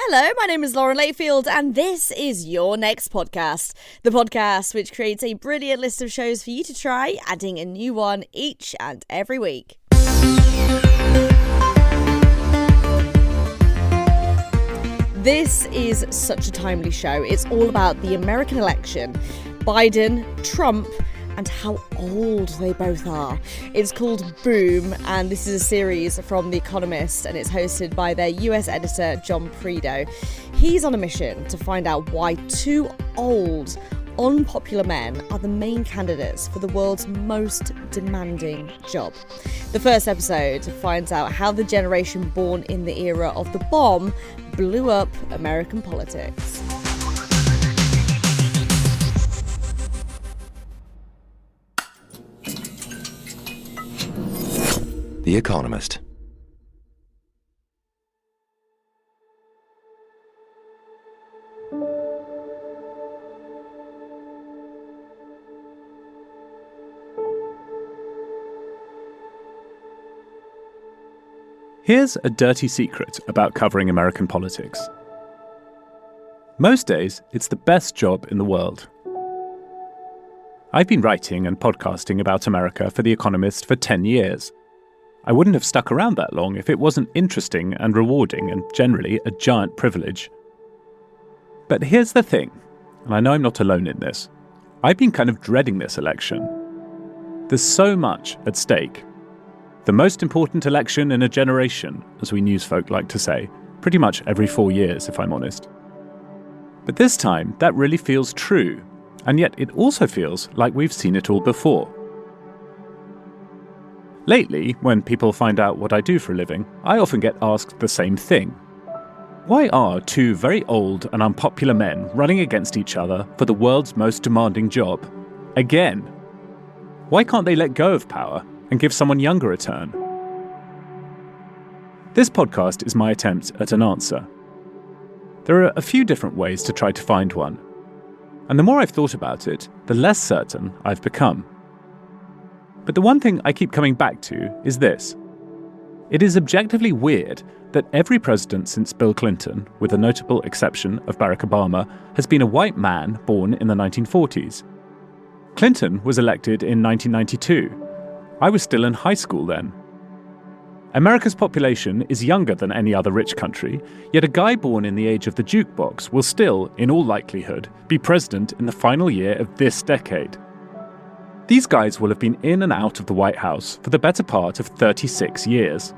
Hello, my name is Lauren Layfield, and this is Your Next Podcast, the podcast which creates a brilliant list of shows for you to try, adding a new one each and every week. This is such a timely show. It's all about the American election, Biden, Trump, and how old they both are. It's called Boom, and this is a series from The Economist, and it's hosted by their US editor, John Prideaux. He's on a mission to find out why two old, unpopular men are the main candidates for the world's most demanding job. The first episode finds out how the generation born in the era of the bomb blew up American politics. The Economist. Here's a dirty secret about covering American politics. Most days, it's the best job in the world. I've been writing and podcasting about America for The Economist for 10 years. I wouldn't have stuck around that long if it wasn't interesting and rewarding and generally a giant privilege. But here's the thing, and I know I'm not alone in this. I've been kind of dreading this election. There's so much at stake. The most important election in a generation, as we newsfolk like to say, pretty much every 4 years, if I'm honest. But this time, that really feels true, and yet it also feels like we've seen it all before. Lately, when people find out what I do for a living, I often get asked the same thing. Why are two very old and unpopular men running against each other for the world's most demanding job? Again. Why can't they let go of power and give someone younger a turn? This podcast is my attempt at an answer. There are a few different ways to try to find one. And the more I've thought about it, the less certain I've become. But the one thing I keep coming back to is this. It is objectively weird that every president since Bill Clinton, with the notable exception of Barack Obama, has been a white man born in the 1940s. Clinton was elected in 1992. I was still in high school then. America's population is younger than any other rich country, yet a guy born in the age of the jukebox will still, in all likelihood, be president in the final year of this decade. These guys will have been in and out of the White House for the better part of 36 years.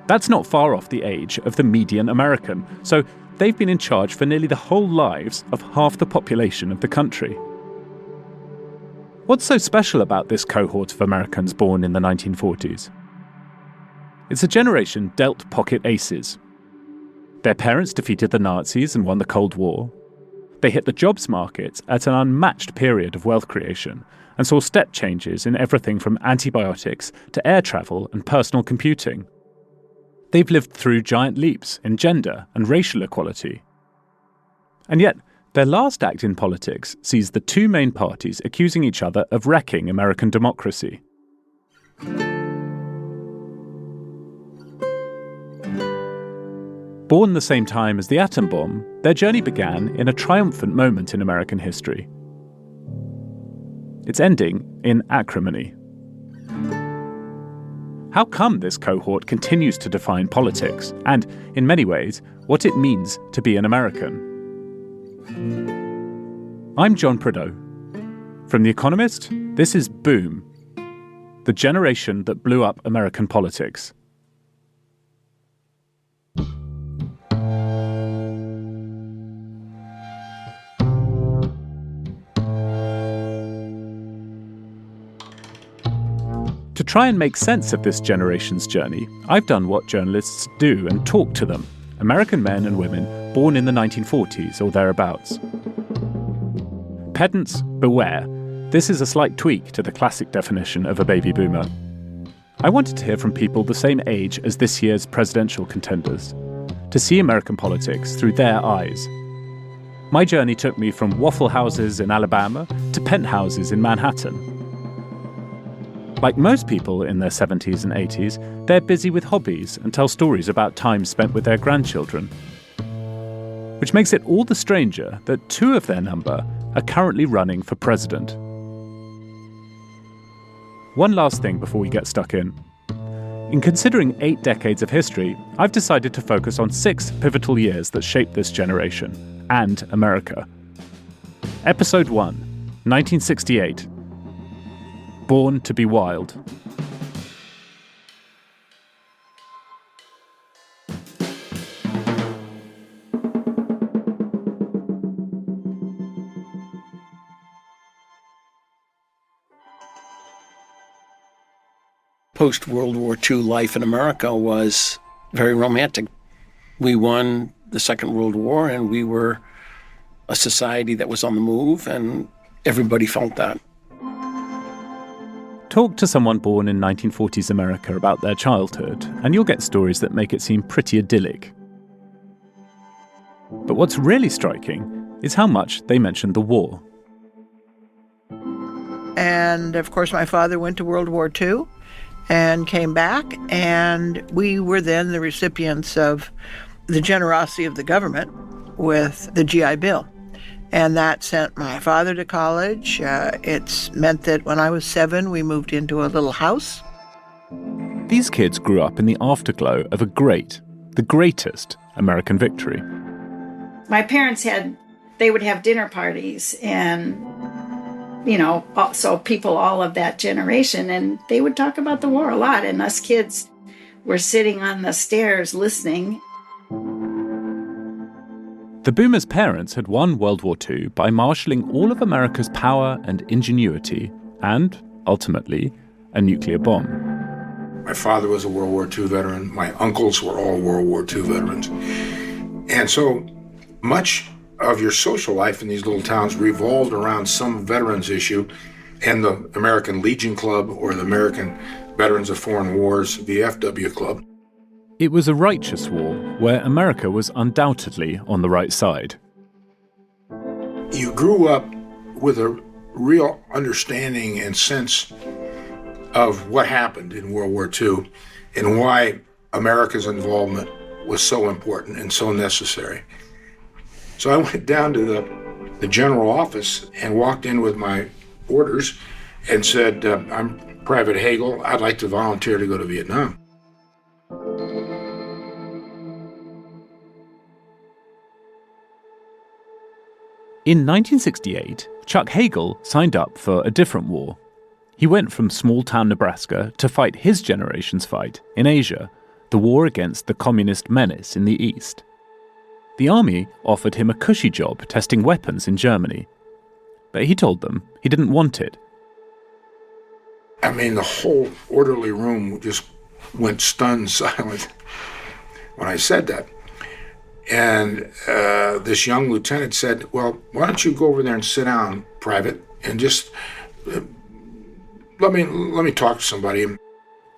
That's not far off the age of the median American, so they've been in charge for nearly the whole lives of half the population of the country. What's so special about this cohort of Americans born in the 1940s? It's a generation dealt pocket aces. Their parents defeated the Nazis and won the Cold War. They hit the jobs market at an unmatched period of wealth creation and saw step changes in everything from antibiotics to air travel and personal computing. They've lived through giant leaps in gender and racial equality. And yet, their last act in politics sees the two main parties accusing each other of wrecking American democracy. Born the same time as the atom bomb, their journey began in a triumphant moment in American history. It's ending in acrimony. How come this cohort continues to define politics and, in many ways, what it means to be an American? I'm John Prideaux. From The Economist, this is Boom, the generation that blew up American politics. To try and make sense of this generation's journey, I've done what journalists do and talk to them, American men and women born in the 1940s or thereabouts. Pedants, beware. This is a slight tweak to the classic definition of a baby boomer. I wanted to hear from people the same age as this year's presidential contenders, to see American politics through their eyes. My journey took me from waffle houses in Alabama to penthouses in Manhattan. Like most people in their 70s and 80s, they're busy with hobbies and tell stories about time spent with their grandchildren. which makes it all the stranger that two of their number are currently running for president. One last thing before we get stuck in. In considering 8 decades of history, I've decided to focus on 6 pivotal years that shaped this generation and America. Episode 1, 1968. Born to be Wild. Post-World War II life in America was very romantic. We won the Second World War, and we were a society that was on the move, and everybody felt that. Talk to someone born in 1940s America about their childhood, and you'll get stories that make it seem pretty idyllic. But what's really striking is how much they mention the war. And, of course, my father went to World War II and came back, and we were then the recipients of the generosity of the government with the GI Bill. And that sent my father to college. It's meant that when I was 7, we moved into a little house. These kids grew up in the afterglow of the greatest American victory. My parents they would have dinner parties, and so people all of that generation, and they would talk about the war a lot, and us kids were sitting on the stairs listening. The boomers' parents had won World War II by marshalling all of America's power and ingenuity and, ultimately, a nuclear bomb. My father was a World War II veteran. My uncles were all World War II veterans. And so much of your social life in these little towns revolved around some veterans issue, and the American Legion Club or the American Veterans of Foreign Wars, the VFW Club. It was a righteous war where America was undoubtedly on the right side. You grew up with a real understanding and sense of what happened in World War II and why America's involvement was so important and so necessary. So I went down to the general office and walked in with my orders and said, I'm Private Hagel. I'd like to volunteer to go to Vietnam. In 1968, Chuck Hagel signed up for a different war. He went from small-town Nebraska to fight his generation's fight in Asia, the war against the communist menace in the East. The army offered him a cushy job testing weapons in Germany, but he told them he didn't want it. I mean, the whole orderly room just went stunned silent when I said that. And this young lieutenant said, well, why don't you go over there and sit down, Private, and just let me talk to somebody.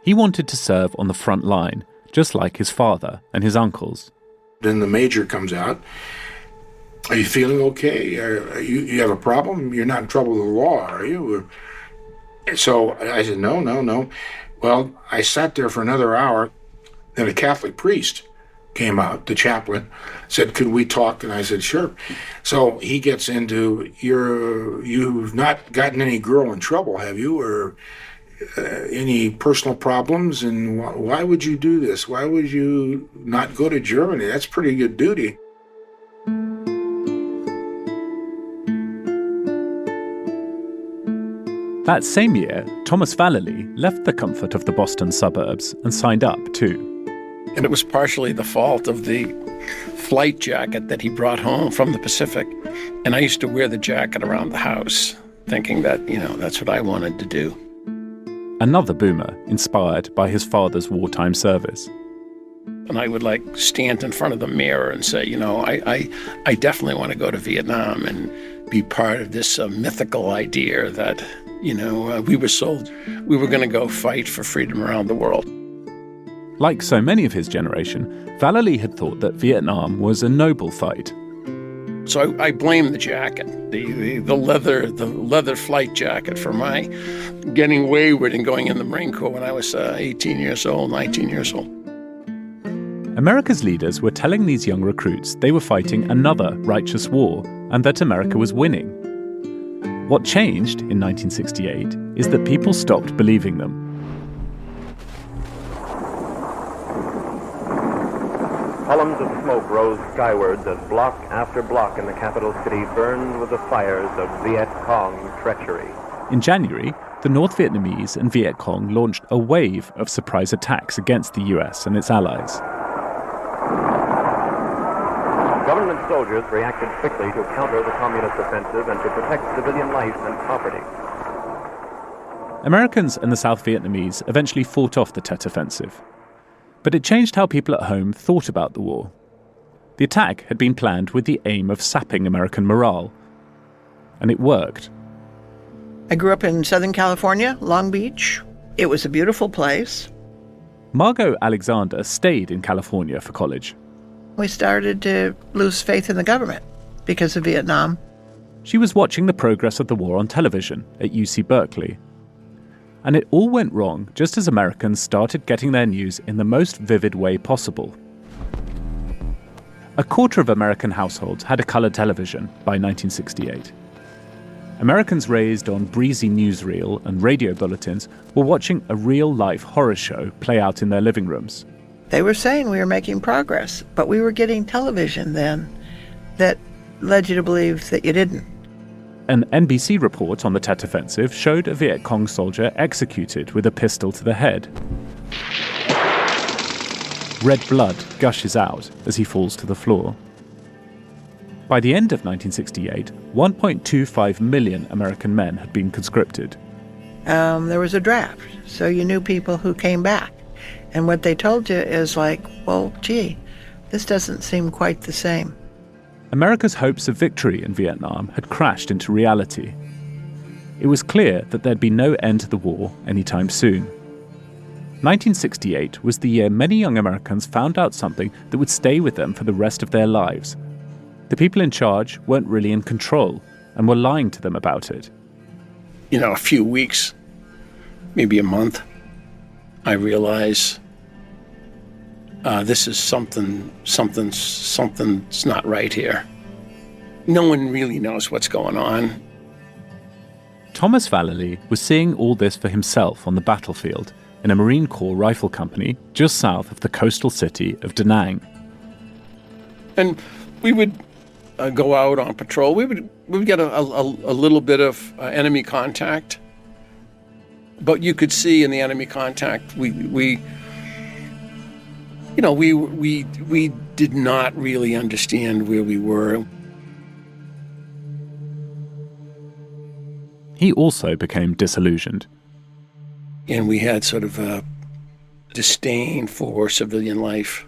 He wanted to serve on the front line, just like his father and his uncles. Then the major comes out. Are you feeling okay? You have a problem? You're not in trouble with the law, are you? So I said, no. Well, I sat there for another hour. Then a Catholic priest came out, the chaplain, said, could we talk? And I said, sure. So he gets into, you've not gotten any girl in trouble, have you? Or any personal problems? And why would you do this? Why would you not go to Germany? That's pretty good duty. That same year, Thomas Vallely left the comfort of the Boston suburbs and signed up too. And it was partially the fault of the flight jacket that he brought home from the Pacific. And I used to wear the jacket around the house, thinking that, that's what I wanted to do. Another boomer inspired by his father's wartime service. And I would stand in front of the mirror and say, I definitely want to go to Vietnam and be part of this mythical idea that, we were sold. We were going to go fight for freedom around the world. Like so many of his generation, Vallely had thought that Vietnam was a noble fight. So I blame the jacket, the leather flight jacket, for my getting wayward and going in the Marine Corps when I was 18 years old, 19 years old. America's leaders were telling these young recruits they were fighting another righteous war and that America was winning. What changed in 1968 is that people stopped believing them. Columns of smoke rose skywards as block after block in the capital city burned with the fires of Viet Cong treachery. In January, the North Vietnamese and Viet Cong launched a wave of surprise attacks against the US and its allies. Government soldiers reacted quickly to counter the communist offensive and to protect civilian life and property. Americans and the South Vietnamese eventually fought off the Tet Offensive. But it changed how people at home thought about the war. The attack had been planned with the aim of sapping American morale. And it worked. I grew up in Southern California, Long Beach. It was a beautiful place. Margot Alexander stayed in California for college. We started to lose faith in the government because of Vietnam. She was watching the progress of the war on television at UC Berkeley. And it all went wrong just as Americans started getting their news in the most vivid way possible. A quarter of American households had a color television by 1968. Americans raised on breezy newsreel and radio bulletins were watching a real-life horror show play out in their living rooms. They were saying we were making progress, but we were getting television then that led you to believe that you didn't. An NBC report on the Tet Offensive showed a Viet Cong soldier executed with a pistol to the head. Red blood gushes out as he falls to the floor. By the end of 1968, 1.25 million American men had been conscripted. There was a draft, so you knew people who came back. And what they told you is like, well, gee, this doesn't seem quite the same. America's hopes of victory in Vietnam had crashed into reality. It was clear that there'd be no end to the war anytime soon. 1968 was the year many young Americans found out something that would stay with them for the rest of their lives. The people in charge weren't really in control and were lying to them about it. A few weeks, maybe a month, I realize this is something's not right here. No one really knows what's going on. Thomas Vallely was seeing all this for himself on the battlefield in a Marine Corps rifle company just south of the coastal city of Da Nang. And we would go out on patrol. We would get a little bit of enemy contact, but you could see in the enemy contact we did not really understand where we were. He also became disillusioned. And we had sort of a disdain for civilian life,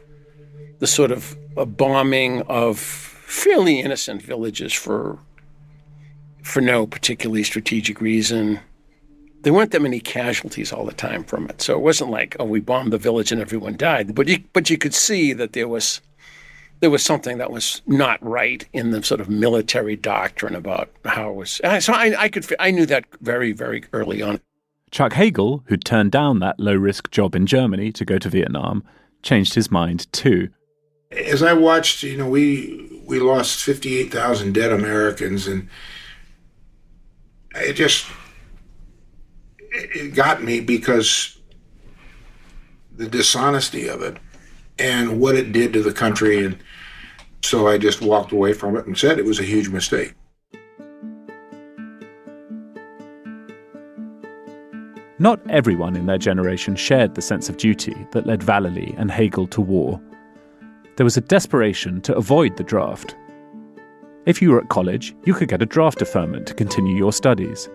the sort of a bombing of fairly innocent villages for no particularly strategic reason. There weren't that many casualties all the time from it. So it wasn't like, we bombed the village and everyone died. But you could see that there was something that was not right in the sort of military doctrine about how it was. So I knew that very, very early on. Chuck Hagel, who'd turned down that low-risk job in Germany to go to Vietnam, changed his mind too. As I watched, we lost 58,000 dead Americans, and it got me because the dishonesty of it and what it did to the country. And so I just walked away from it and said it was a huge mistake. Not everyone in their generation shared the sense of duty that led Vallely and Hagel to war. There was a desperation to avoid the draft. If you were at college, you could get a draft deferment to continue your studies.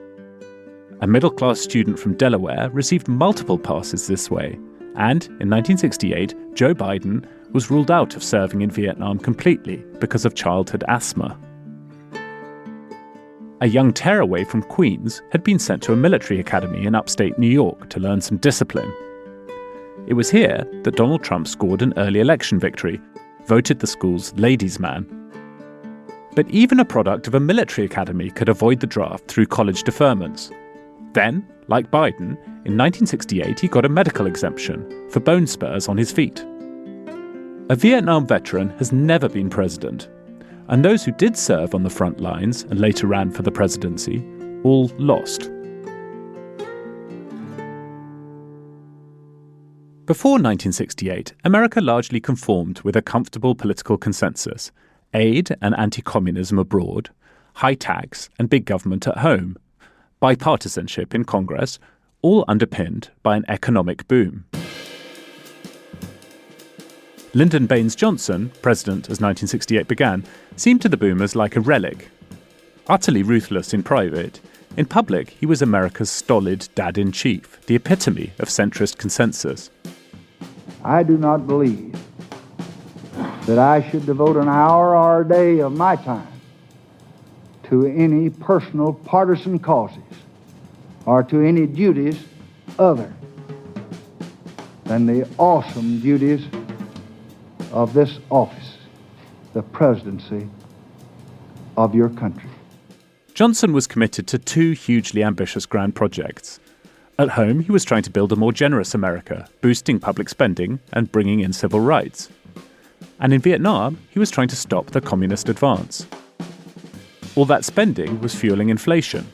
A middle-class student from Delaware received multiple passes this way, and in 1968, Joe Biden was ruled out of serving in Vietnam completely because of childhood asthma. A young tearaway from Queens had been sent to a military academy in upstate New York to learn some discipline. It was here that Donald Trump scored an early election victory, voted the school's ladies' man. But even a product of a military academy could avoid the draft through college deferments. Then, like Biden, in 1968 he got a medical exemption for bone spurs on his feet. A Vietnam veteran has never been president, and those who did serve on the front lines and later ran for the presidency all lost. Before 1968, America largely conformed with a comfortable political consensus: aid and anti-communism abroad, high tax and big government at home, bipartisanship in Congress, all underpinned by an economic boom. Lyndon Baines Johnson, president as 1968 began, seemed to the boomers like a relic. Utterly ruthless in private, in public he was America's stolid dad-in-chief, the epitome of centrist consensus. I do not believe that I should devote an hour or a day of my time to any personal partisan causes or to any duties other than the awesome duties of this office, the presidency of your country. Johnson was committed to two hugely ambitious grand projects. At home, he was trying to build a more generous America, boosting public spending and bringing in civil rights. And in Vietnam, he was trying to stop the communist advance. All that spending was fueling inflation.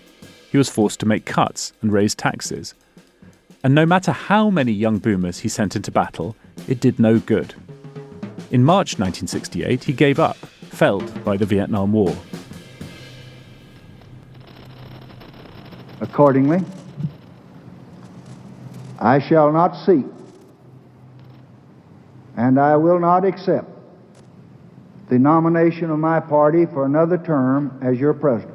He was forced to make cuts and raise taxes. And no matter how many young boomers he sent into battle, it did no good. In March 1968, he gave up, felled by the Vietnam War. Accordingly, I shall not seek, and I will not accept, the nomination of my party for another term as your president.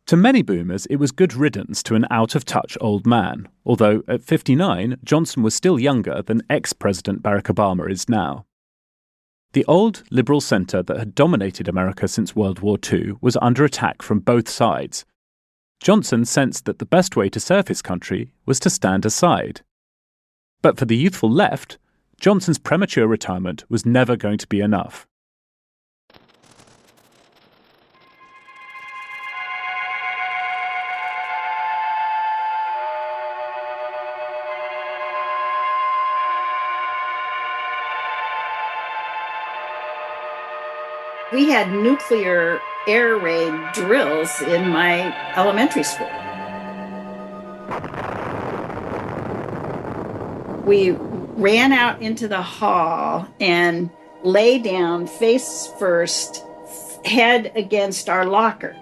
To many boomers, it was good riddance to an out-of-touch old man, although at 59, Johnson was still younger than ex-President Barack Obama is now. The old liberal centre that had dominated America since World War II was under attack from both sides. Johnson sensed that the best way to serve his country was to stand aside. But for the youthful left, Johnson's premature retirement was never going to be enough. We had nuclear air raid drills in my elementary school. We ran out into the hall and lay down face first, head against our locker.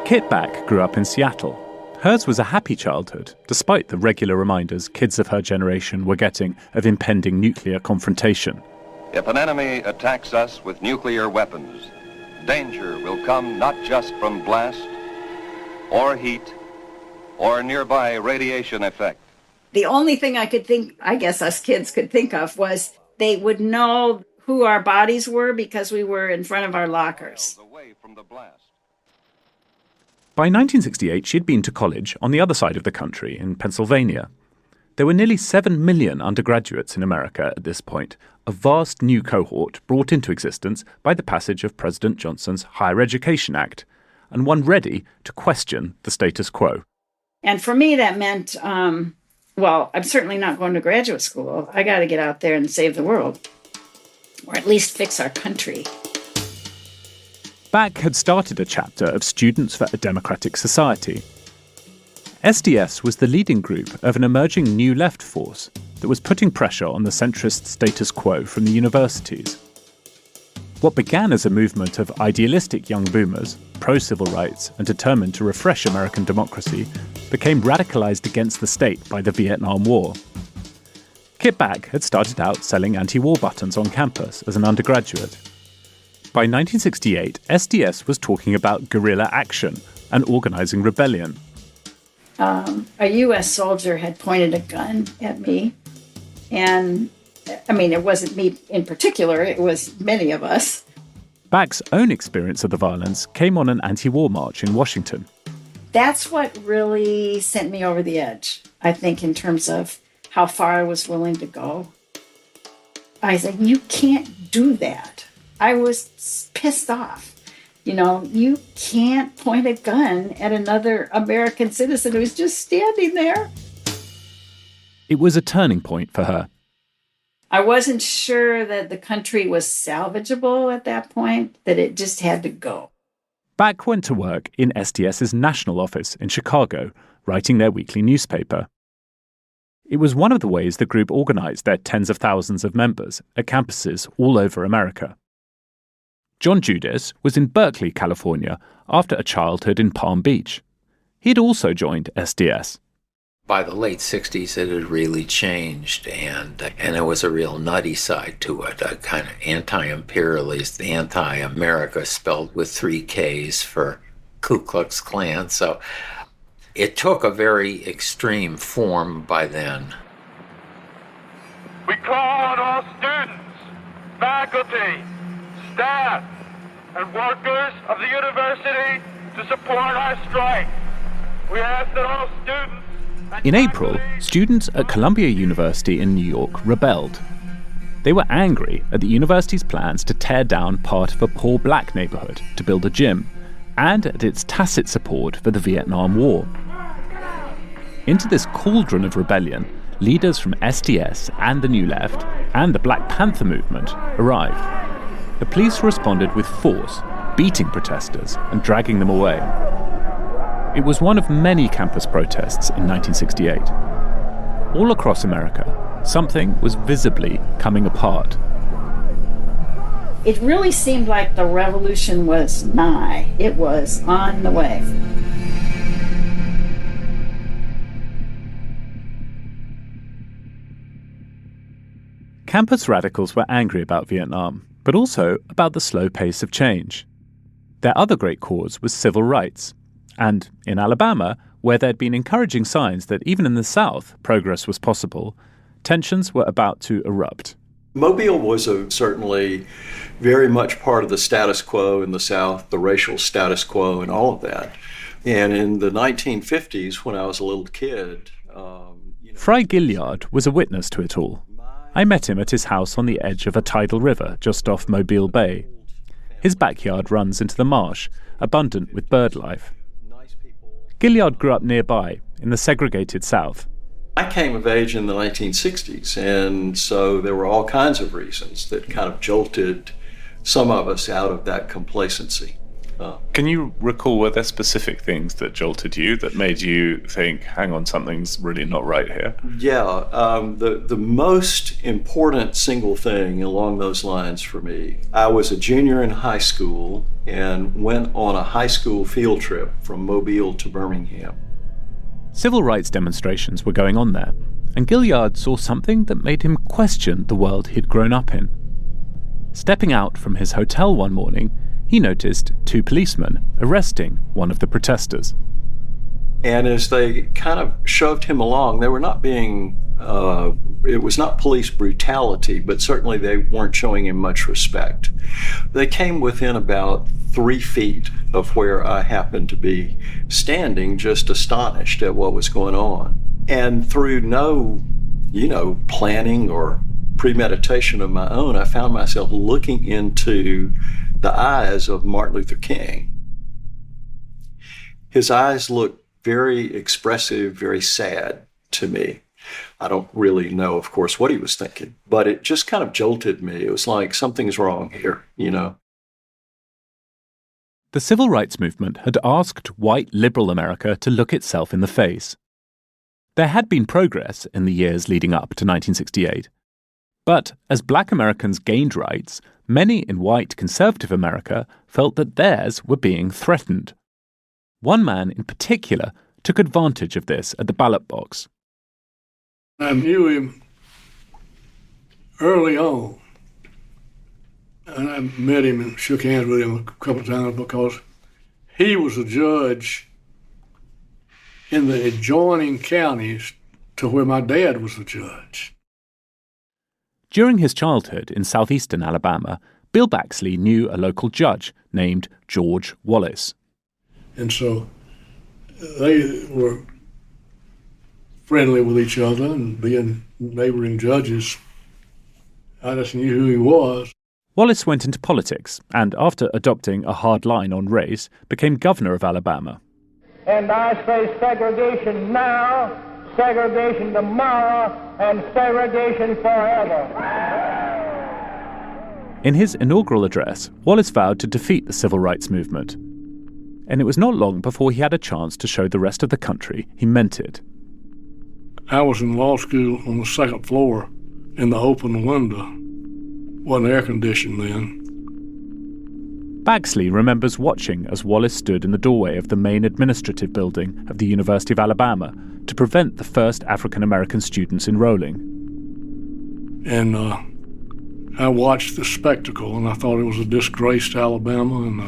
Kit Back grew up in Seattle. Hers was a happy childhood, despite the regular reminders kids of her generation were getting of impending nuclear confrontation. If an enemy attacks us with nuclear weapons, danger will come not just from blast or heat or nearby radiation effect. The only thing I could think, I guess us kids could think of, was they would know who our bodies were because we were in front of our lockers. Away from the blast. By 1968, she'd been to college on the other side of the country, in Pennsylvania. There were nearly 7 million undergraduates in America at this point, a vast new cohort brought into existence by the passage of President Johnson's Higher Education Act, and one ready to question the status quo. And for me, that meant, well, I'm certainly not going to graduate school. I got to get out there and save the world, or at least fix our country. Back had started a chapter of Students for a Democratic Society. SDS was the leading group of an emerging new left force that was putting pressure on the centrist status quo from the universities. What began as a movement of idealistic young boomers, pro-civil rights and determined to refresh American democracy, became radicalized against the state by the Vietnam War. Kit Back had started out selling anti-war buttons on campus as an undergraduate. By 1968, SDS was talking about guerrilla action and organizing rebellion. A U.S. soldier had pointed a gun at me. And, I mean, it wasn't me in particular, it was many of us. Back's own experience of the violence came on an anti-war march in Washington. That's what really sent me over the edge, I think, in terms of how far I was willing to go. I said, you can't do that. I was pissed off. You know, you can't point a gun at another American citizen who's just standing there. It was a turning point for her. I wasn't sure that the country was salvageable at that point, that it just had to go. Back went to work in SDS's national office in Chicago, writing their weekly newspaper. It was one of the ways the group organized their tens of thousands of members at campuses all over America. John Judas was in Berkeley, California, after a childhood in Palm Beach. He'd also joined SDS. By the late 60s, it had really changed, and there was a real nutty side to it, a kind of anti-imperialist, anti-America, spelled with 3 Ks for Ku Klux Klan. So it took a very extreme form by then. We call on all students, faculty, staff, and workers of the university to support our strike. We ask that all students... In April, students at Columbia University in New York rebelled. They were angry at the university's plans to tear down part of a poor black neighborhood to build a gym, and at its tacit support for the Vietnam War. Into this cauldron of rebellion, leaders from SDS and the New Left and the Black Panther movement arrived. The police responded with force, beating protesters and dragging them away. It was one of many campus protests in 1968. All across America, something was visibly coming apart. It really seemed like the revolution was nigh. It was on the way. Campus radicals were angry about Vietnam, but also about the slow pace of change. Their other great cause was civil rights. And in Alabama, where there'd been encouraging signs that even in the South progress was possible, tensions were about to erupt. Mobile was certainly very much part of the status quo in the South, the racial status quo and all of that. And in the 1950s, when I was a little kid... Fry Gilliard was a witness to it all. I met him at his house on the edge of a tidal river just off Mobile Bay. His backyard runs into the marsh, abundant with bird life. Gilliard grew up nearby, in the segregated South. I came of age in the 1960s, and so there were all kinds of reasons that kind of jolted some of us out of that complacency. Can you recall, were there specific things that jolted you, that made you think, hang on, something's really not right here? Yeah, the most important single thing along those lines for me, I was a junior in high school and went on a high school field trip from Mobile to Birmingham. Civil rights demonstrations were going on there, and Gilliard saw something that made him question the world he'd grown up in. Stepping out from his hotel one morning, he noticed 2 policemen arresting one of the protesters. And as they kind of shoved him along, they were not being, it was not police brutality, but certainly they weren't showing him much respect. They came within about 3 feet of where I happened to be standing, just astonished at what was going on. And through no, planning or premeditation of my own, I found myself looking into the eyes of Martin Luther King. His eyes looked very expressive, very sad to me. I don't really know, of course, what he was thinking, but it just kind of jolted me. It was like, something's wrong here, The civil rights movement had asked white liberal America to look itself in the face. There had been progress in the years leading up to 1968. But as black Americans gained rights, many in white conservative America felt that theirs were being threatened. One man in particular took advantage of this at the ballot box. I knew him early on, and I met him and shook hands with him a couple of times because he was a judge in the adjoining counties to where my dad was a judge. During his childhood in southeastern Alabama, Bill Baxley knew a local judge named George Wallace. And so they were friendly with each other, and being neighboring judges, I just knew who he was. Wallace went into politics and, after adopting a hard line on race, became governor of Alabama. And I say segregation now, segregation tomorrow and segregation forever. In his inaugural address, Wallace vowed to defeat the civil rights movement. And it was not long before he had a chance to show the rest of the country he meant it. I was in law school on the second floor in the open window. Wasn't air conditioned then. Baxley remembers watching as Wallace stood in the doorway of the main administrative building of the University of Alabama to prevent the first African-American students enrolling. And I watched the spectacle, and I thought it was a disgrace to Alabama. And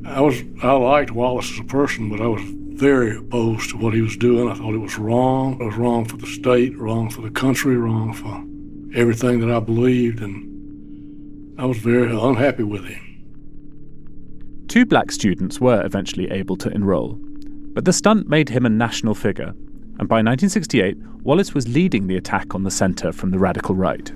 I liked Wallace as a person, but I was very opposed to what he was doing. I thought it was wrong. It was wrong for the state, wrong for the country, wrong for everything that I believed, and I was very unhappy with him. 2 black students were eventually able to enroll, but the stunt made him a national figure, and by 1968, Wallace was leading the attack on the center from the radical right.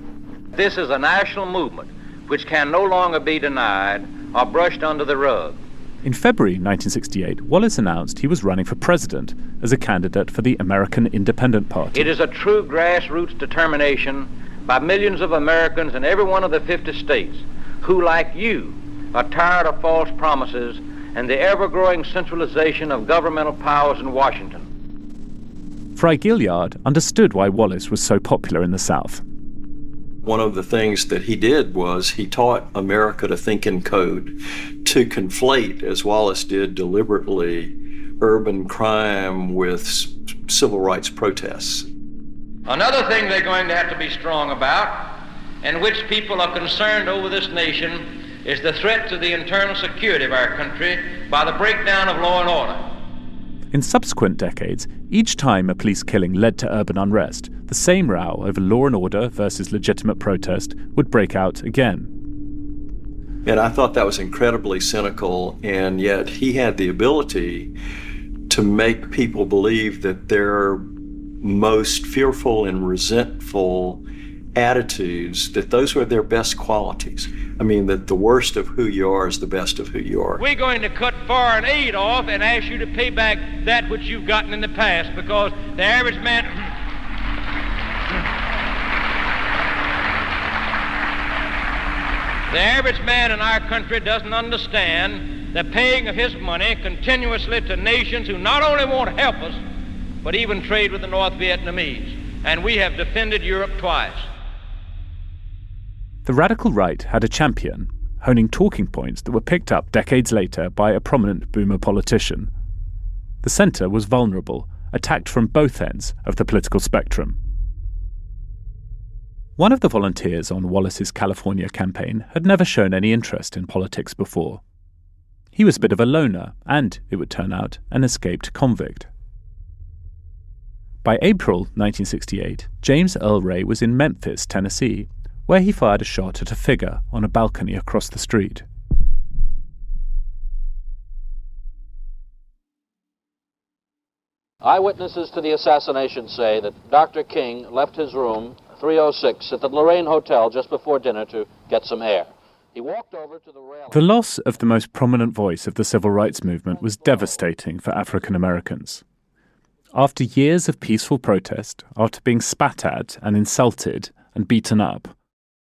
This is a national movement which can no longer be denied or brushed under the rug. In February 1968, Wallace announced he was running for president as a candidate for the American Independent Party. It is a true grassroots determination by millions of Americans in every one of the 50 states who, like you, are tired of false promises and the ever-growing centralization of governmental powers in Washington. Fry Gilliard understood why Wallace was so popular in the South. One of the things that he did was he taught America to think in code, to conflate, as Wallace did deliberately, urban crime with civil rights protests. Another thing they're going to have to be strong about, and which people are concerned over this nation, is the threat to the internal security of our country by the breakdown of law and order. In subsequent decades, each time a police killing led to urban unrest, the same row over law and order versus legitimate protest would break out again. And I thought that was incredibly cynical, and yet he had the ability to make people believe that their most fearful and resentful attitudes, that those were their best qualities. I mean, that the worst of who you are is the best of who you are. We're going to cut foreign aid off and ask you to pay back that which you've gotten in the past, because the average man... The average man in our country doesn't understand the paying of his money continuously to nations who not only won't help us, but even trade with the North Vietnamese. And we have defended Europe twice. The radical right had a champion, honing talking points that were picked up decades later by a prominent boomer politician. The center was vulnerable, attacked from both ends of the political spectrum. One of the volunteers on Wallace's California campaign had never shown any interest in politics before. He was a bit of a loner and, it would turn out, an escaped convict. By April 1968, James Earl Ray was in Memphis, Tennessee, where he fired a shot at a figure on a balcony across the street. Eyewitnesses to the assassination say that Dr. King left his room 306 at the Lorraine Hotel just before dinner to get some air. He walked over to the railing. The loss of the most prominent voice of the civil rights movement was devastating for African Americans. After years of peaceful protest, after being spat at and insulted and beaten up,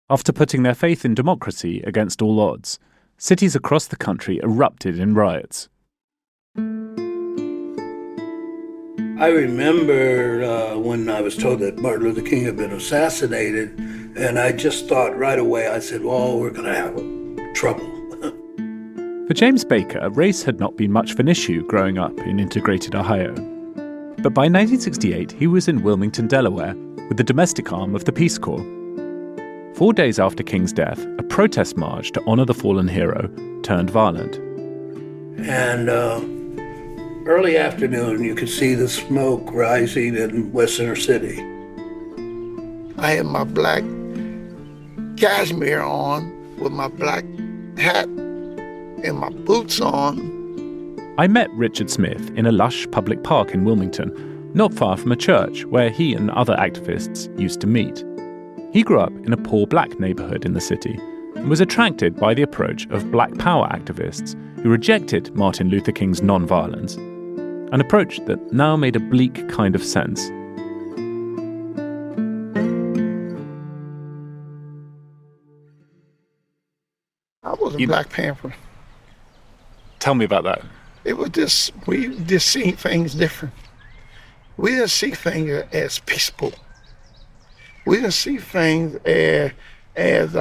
after putting their faith in democracy against all odds, cities across the country erupted in riots. I remember when I was told that Martin Luther King had been assassinated, and I just thought right away, I said, well, we're going to have trouble. For James Baker, race had not been much of an issue growing up in integrated Ohio. But by 1968, he was in Wilmington, Delaware, with the domestic arm of the Peace Corps. 4 days after King's death, a protest march to honor the fallen hero turned violent. And early afternoon, you could see the smoke rising in West Center City. I had my black cashmere on with my black hat and my boots on. I met Richard Smith in a lush public park in Wilmington, not far from a church where he and other activists used to meet. He grew up in a poor black neighborhood in the city and was attracted by the approach of Black Power activists who rejected Martin Luther King's nonviolence an approach that now made a bleak kind of sense. I was a Black Panther. Tell me about that. It was just, we just see things different. We didn't see things as peaceful. We didn't see things as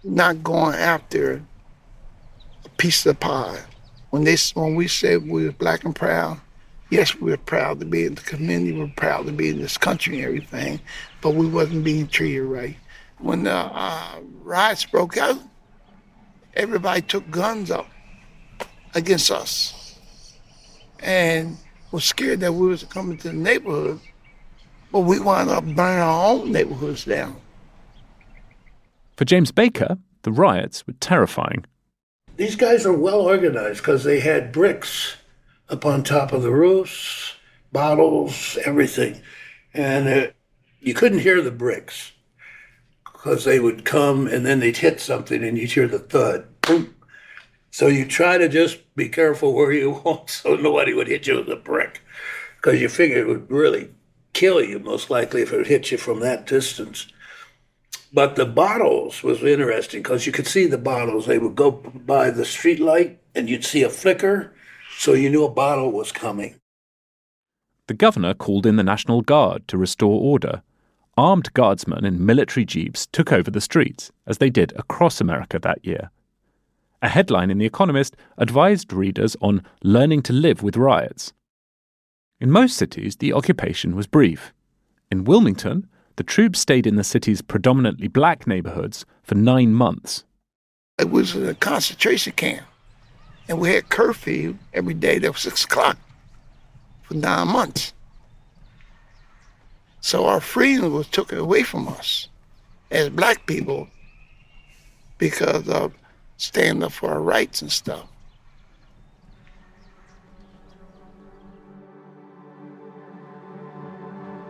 not going after a piece of the pie. When we said we were Black and proud, yes, we were proud to be in the community, we were proud to be in this country and everything, but we wasn't being treated right. When the riots broke out, everybody took guns up against us and was scared that we was coming to the neighborhood, but we wound up burning our own neighborhoods down. For James Baker, the riots were terrifying. These guys are well organized because they had bricks up on top of the roofs, bottles, everything. And you couldn't hear the bricks because they would come and then they'd hit something and you'd hear the thud. Boom. So you try to just be careful where you walk so nobody would hit you with a brick, because you figure it would really kill you, most likely, if it hit you from that distance. But the bottles was interesting because you could see the bottles. They would go by the street light and you'd see a flicker, so you knew a bottle was coming. The governor called in the National Guard to restore order. Armed guardsmen in military jeeps took over the streets, as they did across America that year. A headline in The Economist advised readers on learning to live with riots. In most cities, the occupation was brief. In Wilmington, the troops stayed in the city's predominantly Black neighborhoods for 9 months. It was a concentration camp, and we had curfew every day till 6 o'clock for 9 months. So our freedom was taken away from us as Black people because of standing up for our rights and stuff.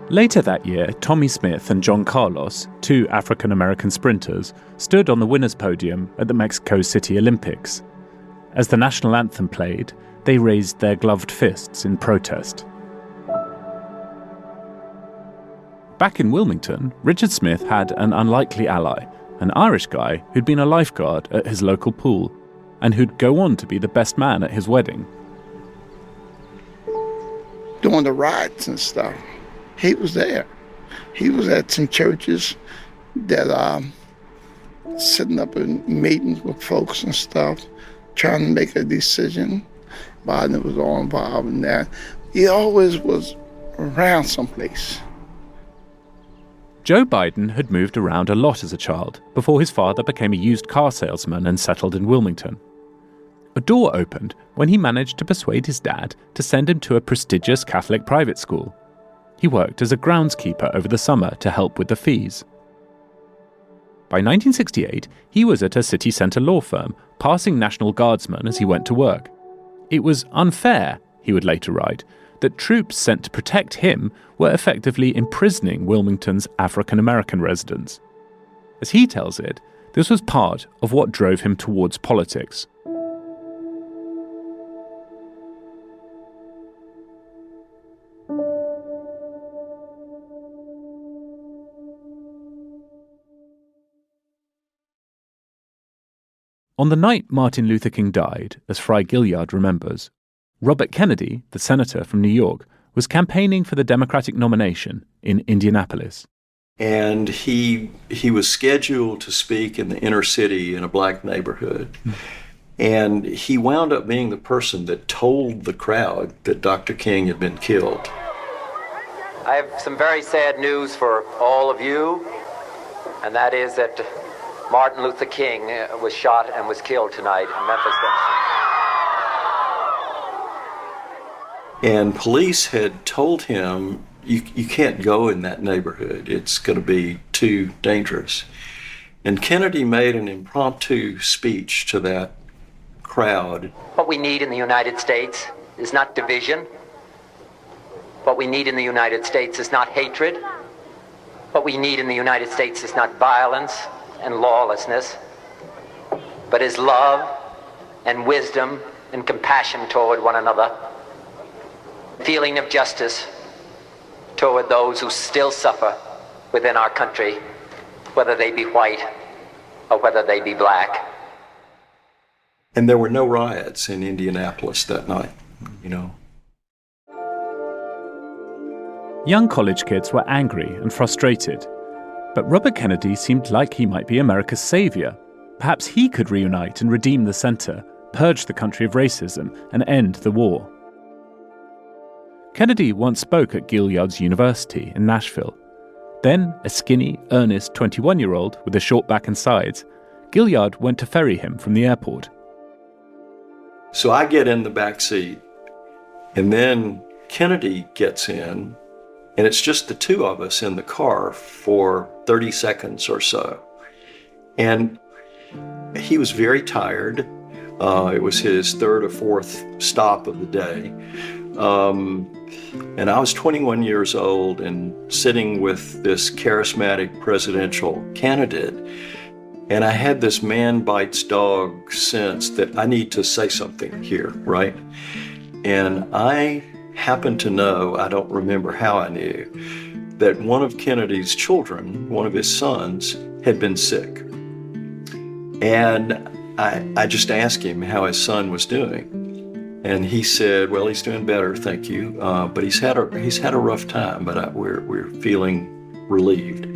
Later that year, Tommy Smith and John Carlos, 2 African-American sprinters, stood on the winners' podium at the Mexico City Olympics. As the national anthem played, they raised their gloved fists in protest. Back in Wilmington, Richard Smith had an unlikely ally, an Irish guy who'd been a lifeguard at his local pool and who'd go on to be the best man at his wedding. During the riots and stuff, he was there. He was at some churches that sitting up in meetings with folks and stuff, trying to make a decision. Biden was all involved in that. He always was around someplace. Joe Biden had moved around a lot as a child before his father became a used car salesman and settled in Wilmington. A door opened when he managed to persuade his dad to send him to a prestigious Catholic private school. He worked as a groundskeeper over the summer to help with the fees. By 1968, he was at a city centre law firm, passing National Guardsmen as he went to work. It was unfair, he would later write, that troops sent to protect him were effectively imprisoning Wilmington's African-American residents. As he tells it, this was part of what drove him towards politics. On the night Martin Luther King died, as Fry Gilliard remembers, Robert Kennedy, the senator from New York, was campaigning for the Democratic nomination in Indianapolis. And he was scheduled to speak in the inner city in a Black neighborhood. And he wound up being the person that told the crowd that Dr. King had been killed. I have some very sad news for all of you, and that is that Martin Luther King was shot and was killed tonight in Memphis. And police had told him, you can't go in that neighborhood. It's going to be too dangerous. And Kennedy made an impromptu speech to that crowd. What we need in the United States is not division. What we need in the United States is not hatred. What we need in the United States is not violence and lawlessness, but is love and wisdom and compassion toward one another. feeling of justice toward those who still suffer within our country, whether they be white or whether they be black. And there were no riots in Indianapolis that night, you know. Young college kids were angry and frustrated, but Robert Kennedy seemed like he might be America's savior. Perhaps he could reunite and redeem the center, purge the country of racism, and end the war. Kennedy once spoke at Gilliard's University in Nashville. Then, a skinny, earnest 21-year-old with a short back and sides, Gilliard went to ferry him from the airport. So I get in the back seat, and then Kennedy gets in, and it's just the two of us in the car for 30 seconds or so. And he was very tired. It was his third or fourth stop of the day. And I was 21 years old and sitting with this charismatic presidential candidate. And I had this man bites dog sense that I need to say something here, right? And I happened to know, I don't remember how I knew, that one of Kennedy's children, one of his sons, had been sick. And I just asked him how his son was doing. And he said, well, he's doing better, thank you. But he's had a rough time, but we're feeling relieved.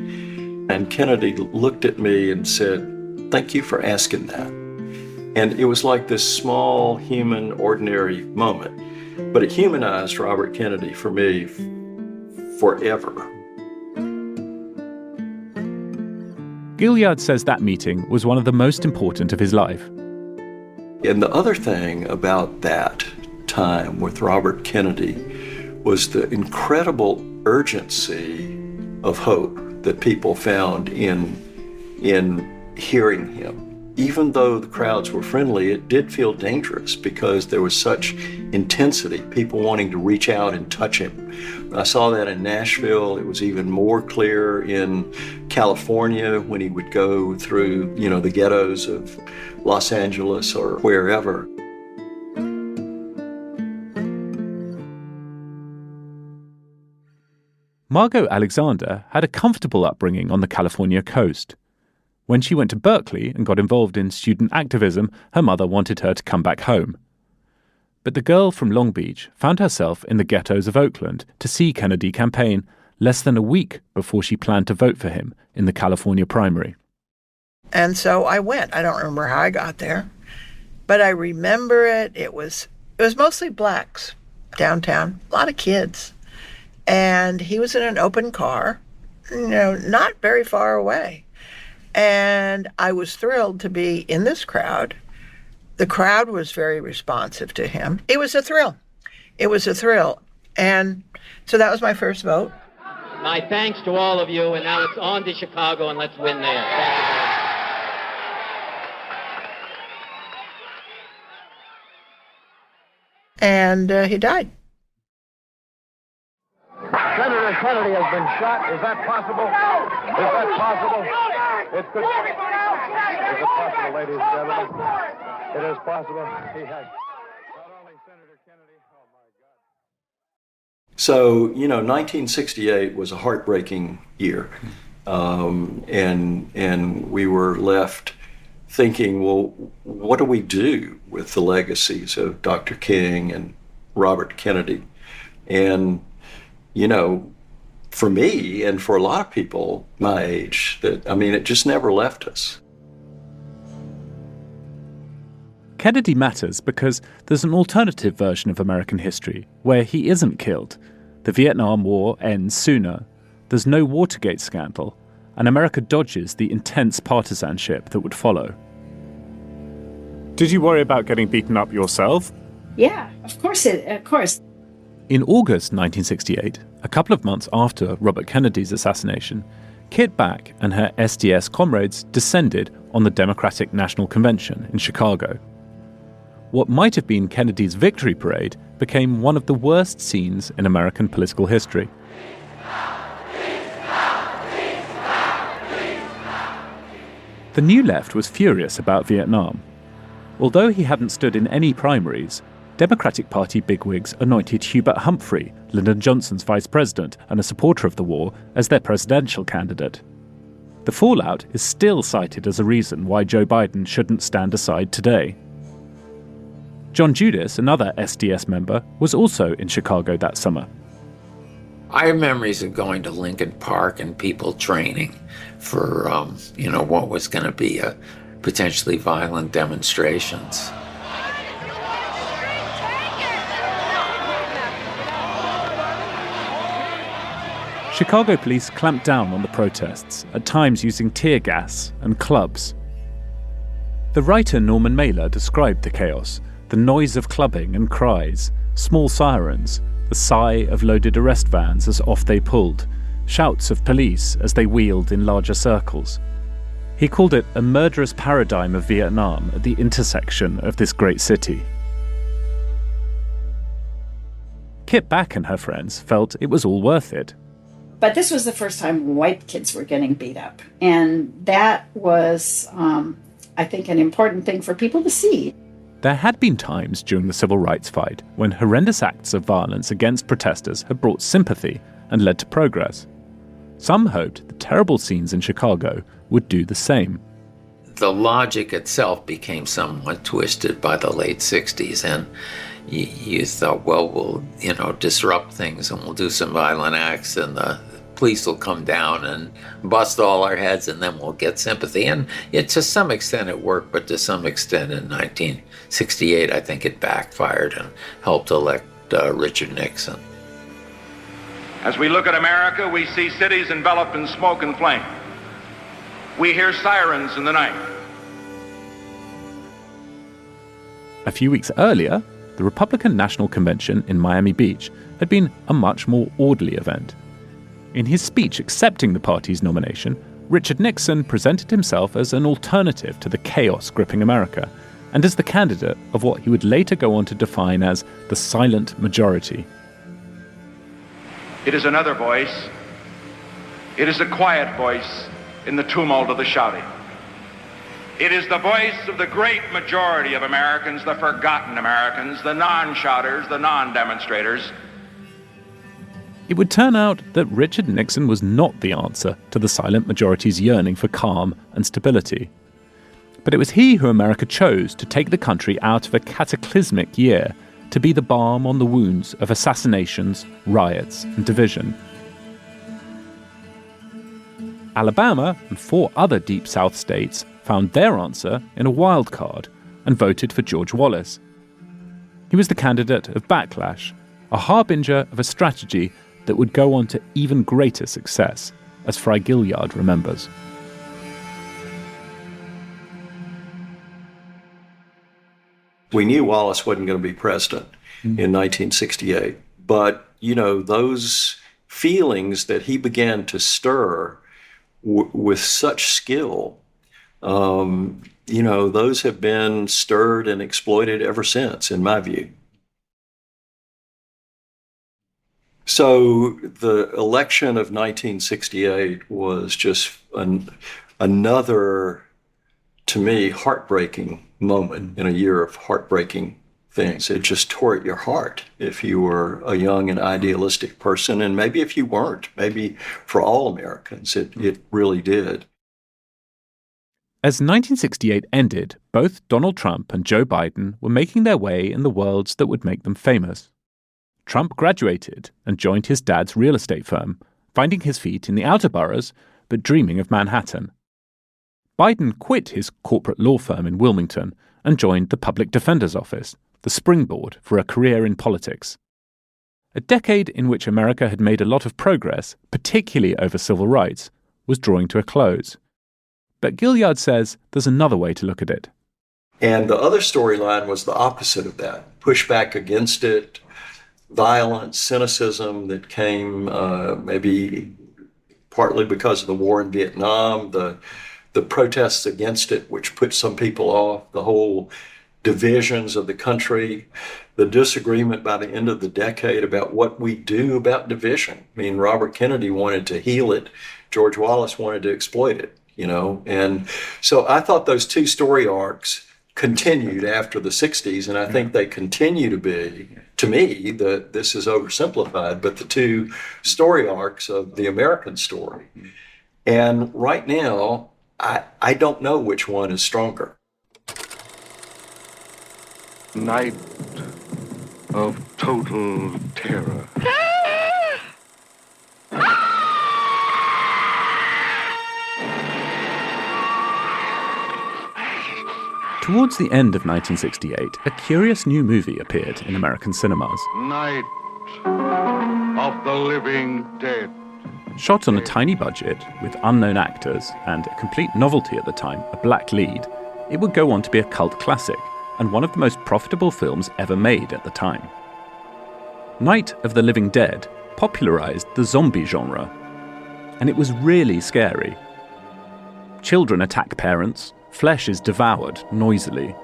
And Kennedy looked at me and said, thank you for asking that. And it was like this small, human, ordinary moment. But it humanized Robert Kennedy for me forever. Gilliard says that meeting was one of the most important of his life. And the other thing about that time with Robert Kennedy was the incredible urgency of hope that people found in hearing him. Even though the crowds were friendly, it did feel dangerous because there was such intensity, people wanting to reach out and touch him. I saw that in Nashville. It was even more clear in California when he would go through, the ghettos of Los Angeles or wherever. Margot Alexander had a comfortable upbringing on the California coast. When she went to Berkeley and got involved in student activism, her mother wanted her to come back home. But the girl from Long Beach found herself in the ghettos of Oakland to see Kennedy campaign less than a week before she planned to vote for him in the California primary. And so I went. I don't remember how I got there, but I remember it. It was mostly blacks downtown, a lot of kids. And he was in an open car, not very far away. And I was thrilled to be in this crowd. The crowd was very responsive to him. It was a thrill. And so that was my first vote. My thanks to all of you, and now it's on to Chicago, and let's win there. And he died. Senator Kennedy has been shot. Is that possible? Is that possible? It could. Is it possible, ladies and gentlemen? It is possible. He has. Not only Senator Kennedy. Oh my God. So 1968 was a heartbreaking year, and we were left thinking, well, what do we do with the legacies of Dr. King and Robert Kennedy? And for me and for a lot of people my age, it just never left us. Kennedy matters because there's an alternative version of American history where he isn't killed. The Vietnam War ends sooner. There's no Watergate scandal, and America dodges the intense partisanship that would follow. Did you worry about getting beaten up yourself? Yeah, of course. In August 1968, a couple of months after Robert Kennedy's assassination, Kit Back and her SDS comrades descended on the Democratic National Convention in Chicago. What might have been Kennedy's victory parade became one of the worst scenes in American political history. The New Left was furious about Vietnam. Although he hadn't stood in any primaries, Democratic Party bigwigs anointed Hubert Humphrey, Lyndon Johnson's vice president and a supporter of the war, as their presidential candidate. The fallout is still cited as a reason why Joe Biden shouldn't stand aside today. John Judis, another SDS member, was also in Chicago that summer. I have memories of going to Lincoln Park and people training for, what was going to be a potentially violent demonstrations. Chicago police clamped down on the protests, at times using tear gas and clubs. The writer Norman Mailer described the chaos: the noise of clubbing and cries, small sirens, the sigh of loaded arrest vans as off they pulled, shouts of police as they wheeled in larger circles. He called it a murderous paradigm of Vietnam at the intersection of this great city. Kit Back and her friends felt it was all worth it. But this was the first time white kids were getting beat up. And that was, I think, an important thing for people to see. There had been times during the civil rights fight when horrendous acts of violence against protesters had brought sympathy and led to progress. Some hoped the terrible scenes in Chicago would do the same. The logic itself became somewhat twisted by the late 60s, and you thought, well, we'll, disrupt things and we'll do some violent acts and the police will come down and bust all our heads and then we'll get sympathy. And to some extent it worked, but to some extent in 1968, I think it backfired and helped elect Richard Nixon. As we look at America, we see cities enveloped in smoke and flame. We hear sirens in the night. A few weeks earlier, the Republican National Convention in Miami Beach had been a much more orderly event. In his speech accepting the party's nomination, Richard Nixon presented himself as an alternative to the chaos gripping America, and as the candidate of what he would later go on to define as the silent majority. It is another voice. It is a quiet voice in the tumult of the shouting. It is the voice of the great majority of Americans, the forgotten Americans, the non-shouters, the non-demonstrators. It would turn out that Richard Nixon was not the answer to the silent majority's yearning for calm and stability. But it was he who America chose to take the country out of a cataclysmic year to be the balm on the wounds of assassinations, riots, and division. Alabama and 4 other Deep South states found their answer in a wild card and voted for George Wallace. He was the candidate of backlash, a harbinger of a strategy that would go on to even greater success, as Fry Gilliard remembers. We knew Wallace wasn't going to be president in 1968, but, those feelings that he began to stir with such skill, those have been stirred and exploited ever since, in my view. So the election of 1968 was just another, to me, heartbreaking moment in a year of heartbreaking things. It just tore at your heart if you were a young and idealistic person, and maybe if you weren't, maybe for all Americans, it really did. As 1968 ended, both Donald Trump and Joe Biden were making their way in the worlds that would make them famous. Trump graduated and joined his dad's real estate firm, finding his feet in the outer boroughs, but dreaming of Manhattan. Biden quit his corporate law firm in Wilmington and joined the Public Defender's Office, the springboard for a career in politics. A decade in which America had made a lot of progress, particularly over civil rights, was drawing to a close. But Gilliard says there's another way to look at it. And the other storyline was the opposite of that, pushback against it, violence, cynicism that came maybe partly because of the war in Vietnam, the protests against it, which put some people off, the whole divisions of the country, the disagreement by the end of the decade about what we do about division. I mean, Robert Kennedy wanted to heal it. George Wallace wanted to exploit it, And so I thought those two story arcs continued after the 60s, and I think they continue to be, to me, this is oversimplified, but the two story arcs of the American story. And right now, I don't know which one is stronger. Night of total terror. Towards the end of 1968, a curious new movie appeared in American cinemas. Night of the living dead. Shot on a tiny budget with unknown actors and a complete novelty at the time, a black lead, it would go on to be a cult classic and one of the most profitable films ever made at the time. Night of the Living Dead popularized the zombie genre, and it was really scary. Children attack parents, flesh is devoured noisily,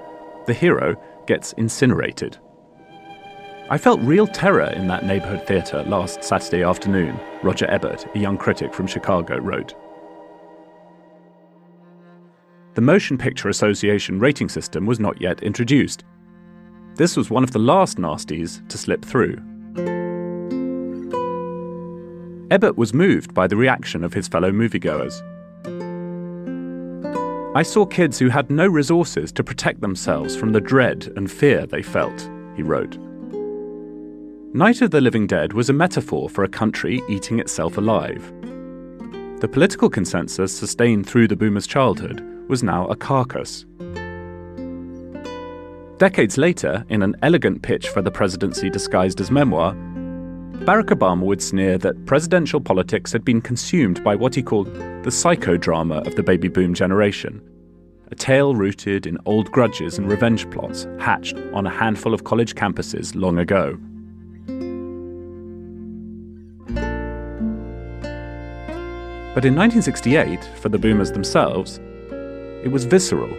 the hero gets incinerated. I felt real terror in that neighborhood theater last Saturday afternoon, Roger Ebert, a young critic from Chicago, wrote. The Motion Picture Association rating system was not yet introduced. This was one of the last nasties to slip through. Ebert was moved by the reaction of his fellow moviegoers. I saw kids who had no resources to protect themselves from the dread and fear they felt, he wrote. Night of the Living Dead was a metaphor for a country eating itself alive. The political consensus sustained through the boomers' childhood was now a carcass. Decades later, in an elegant pitch for the presidency disguised as memoir, Barack Obama would sneer that presidential politics had been consumed by what he called the psychodrama of the baby boom generation, a tale rooted in old grudges and revenge plots hatched on a handful of college campuses long ago. But in 1968, for the boomers themselves, it was visceral.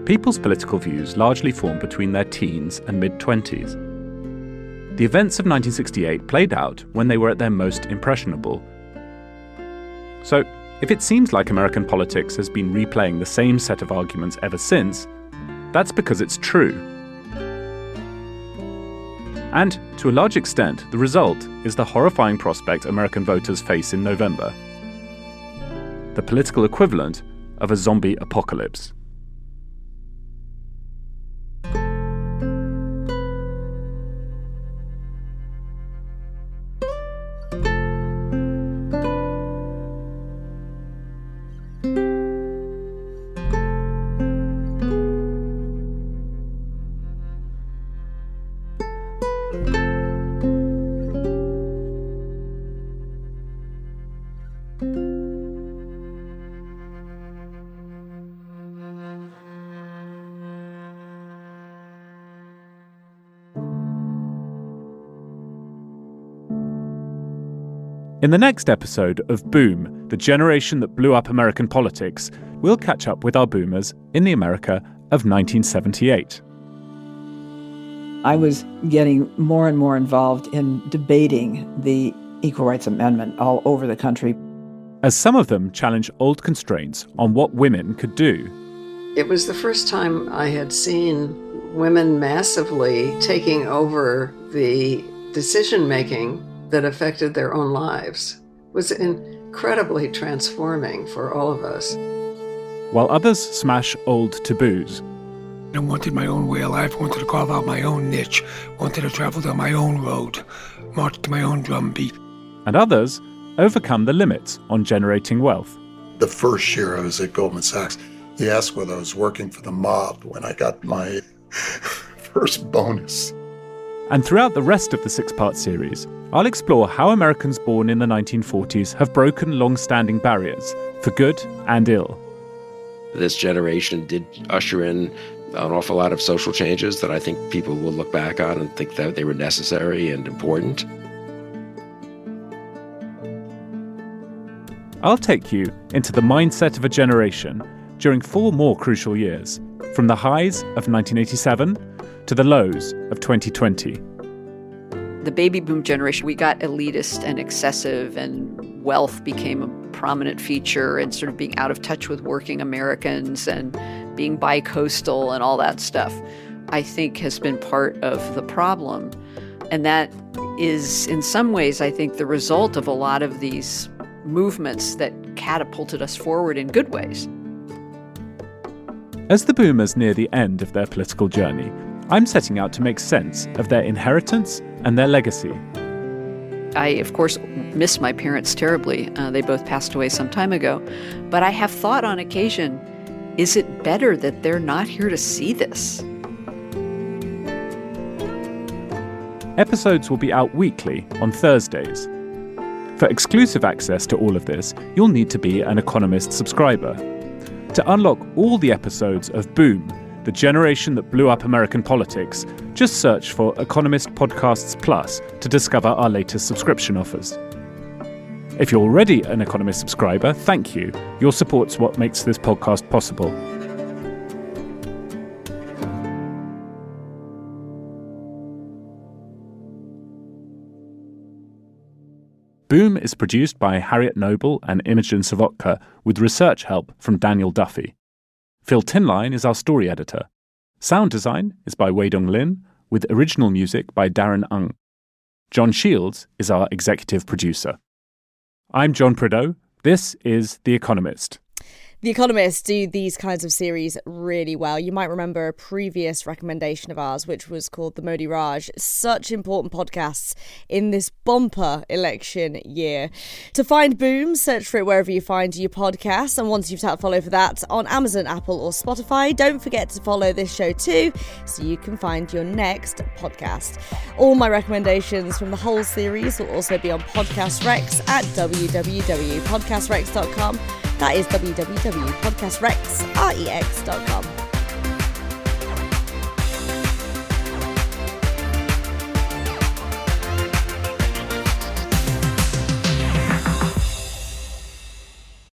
People's political views largely formed between their teens and mid-20s. The events of 1968 played out when they were at their most impressionable. So, if it seems like American politics has been replaying the same set of arguments ever since, that's because it's true. And, to a large extent, the result is the horrifying prospect American voters face in November. The political equivalent of a zombie apocalypse. In the next episode of Boom, the generation that blew up American politics, we'll catch up with our boomers in the America of 1978. I was getting more and more involved in debating the Equal Rights Amendment all over the country. As some of them challenge old constraints on what women could do. It was the first time I had seen women massively taking over the decision-making that affected their own lives. It was incredibly transforming for all of us. While others smash old taboos. I wanted my own way of life, wanted to carve out my own niche, wanted to travel down my own road, march to my own drum beat. And others overcome the limits on generating wealth. The first year I was at Goldman Sachs, he asked whether I was working for the mob when I got my first bonus. And throughout the rest of the six-part series, I'll explore how Americans born in the 1940s have broken long-standing barriers, for good and ill. This generation did usher in an awful lot of social changes that I think people will look back on and think that they were necessary and important. I'll take you into the mindset of a generation during 4 more crucial years, from the highs of 1987 to the lows of 2020. The baby boom generation, we got elitist and excessive, and wealth became a prominent feature, and sort of being out of touch with working Americans, and being bi-coastal and all that stuff, I think has been part of the problem. And that is, in some ways, I think, the result of a lot of these movements that catapulted us forward in good ways. As the boomers near the end of their political journey, I'm setting out to make sense of their inheritance and their legacy. I, of course, miss my parents terribly. They both passed away some time ago. But I have thought on occasion, is it better that they're not here to see this? Episodes will be out weekly on Thursdays. For exclusive access to all of this, you'll need to be an Economist subscriber. To unlock all the episodes of Boom, the generation that blew up American politics, just search for Economist Podcasts Plus to discover our latest subscription offers. If you're already an Economist subscriber, thank you. Your support's what makes this podcast possible. Boom is produced by Harriet Noble and Imogen Savotka with research help from Daniel Duffy. Phil Tinline is our story editor. Sound design is by Weidong Lin, with original music by Darren Ung. John Shields is our executive producer. I'm John Prideaux. This is The Economist. The Economist do these kinds of series really well. You might remember a previous recommendation of ours, which was called The Modi Raj. Such important podcasts in this bumper election year. To find Boom, search for it wherever you find your podcasts. And once you've tapped follow for that on Amazon, Apple or Spotify, don't forget to follow this show too, so you can find your next podcast. All my recommendations from the whole series will also be on Podcast Rex at www.podcastrex.com. That is www.podcastrex.com.